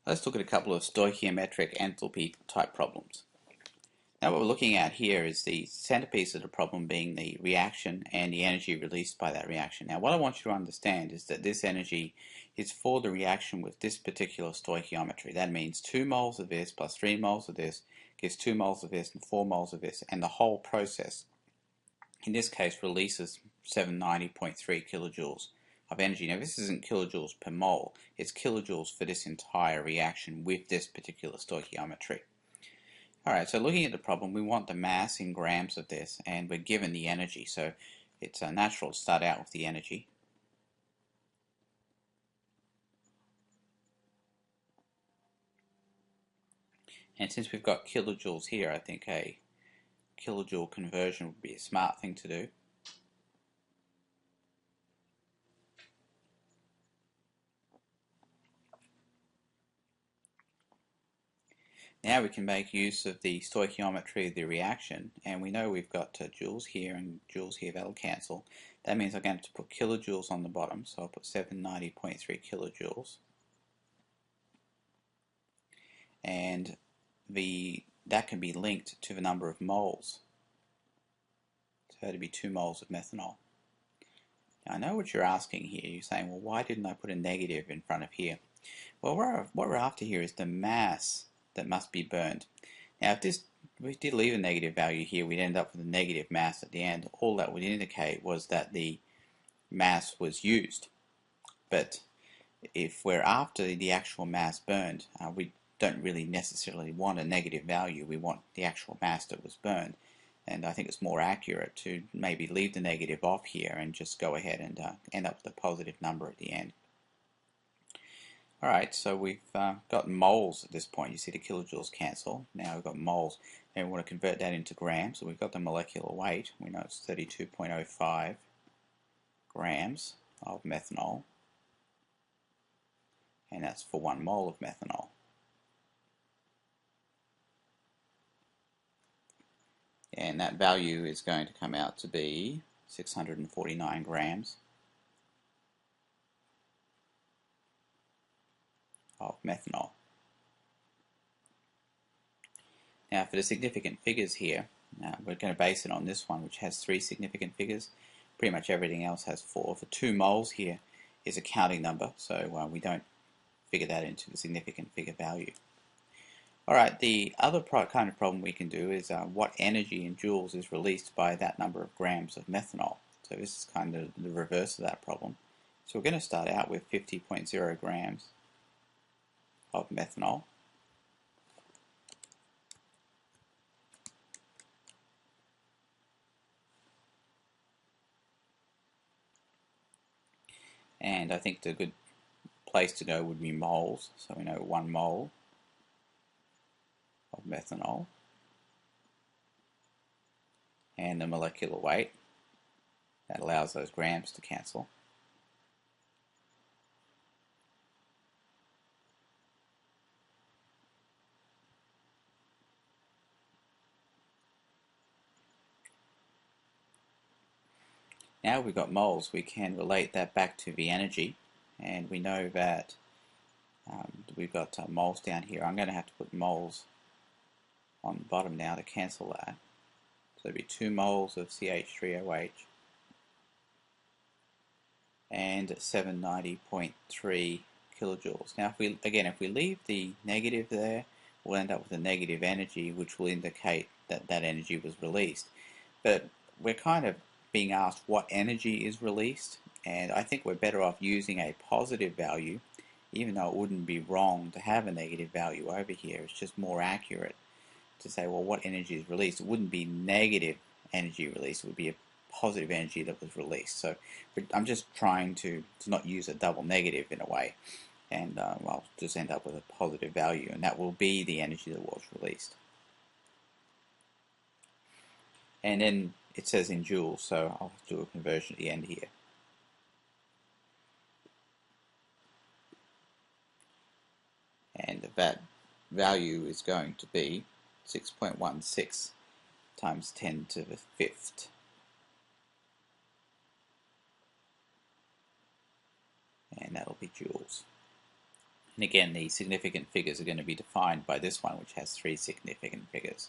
Let's look at a couple of stoichiometric enthalpy type problems. Now what we're looking at here is the centerpiece of the problem being the reaction and the energy released by that reaction. Now what I want you to understand is that this energy is for the reaction with this particular stoichiometry. That means 2 moles of this plus 3 moles of this gives 2 moles of this and 4 moles of this, and the whole process in this case releases 790.3 kilojoules of energy. Now this isn't kilojoules per mole, it's kilojoules for this entire reaction with this particular stoichiometry. Alright, so looking at the problem, we want the mass in grams of this, and we're given the energy, so it's natural to start out with the energy. And since we've got kilojoules here, I think a kilojoule conversion would be a smart thing to do. Now we can make use of the stoichiometry of the reaction, and we know we've got joules here and joules here. That'll cancel. That means I'm going to put kilojoules on the bottom, so I'll put 790.3 kilojoules, and that can be linked to the number of moles, so that'd be 2 moles of methanol. Now I know what you're asking here. You're saying, well, why didn't I put a negative in front of here? Well, what we're after here is the mass that must be burned. Now if we did leave a negative value here, we'd end up with a negative mass at the end. All that would indicate was that the mass was used. But if we're after the actual mass burned, we don't really necessarily want a negative value. We want the actual mass that was burned. And I think it's more accurate to maybe leave the negative off here and just go ahead and end up with a positive number at the end. Alright, so we've got moles at this point. You see the kilojoules cancel. Now we've got moles, and we want to convert that into grams. So we've got the molecular weight. We know it's 32.05 grams of methanol, and that's for 1 mole of methanol. And that value is going to come out to be 649 grams of methanol. Now for the significant figures here, we're going to base it on this one, which has 3 significant figures. Pretty much everything else has 4. For 2 moles here is a counting number, so we don't figure that into the significant figure value. Alright, the other kind of problem we can do is what energy in joules is released by that number of grams of methanol. So this is kind of the reverse of that problem. So we're going to start out with 50.0 grams of methanol. And I think the good place to go would be moles. So we know 1 mole of methanol, and the molecular weight. That allows those grams to cancel. Now we've got moles, we can relate that back to the energy, and we know that we've got moles down here. I'm going to have to put moles on the bottom now to cancel that. So it'd be 2 moles of CH3OH and 790.3 kilojoules. Now if we leave the negative there, we'll end up with a negative energy, which will indicate that that energy was released. But we're kind of being asked what energy is released, and I think we're better off using a positive value, even though it wouldn't be wrong to have a negative value over here. It's just more accurate to say, well, what energy is released. It wouldn't be negative energy released, it would be a positive energy that was released. So I'm just trying to not use a double negative in a way, and I'll just end up with a positive value, and that will be the energy that was released. And then it says in joules, so I'll do a conversion at the end here. And that value is going to be 6.16 times 10 to the 5th. And that'll be joules. And again, the significant figures are going to be defined by this one, which has 3 significant figures.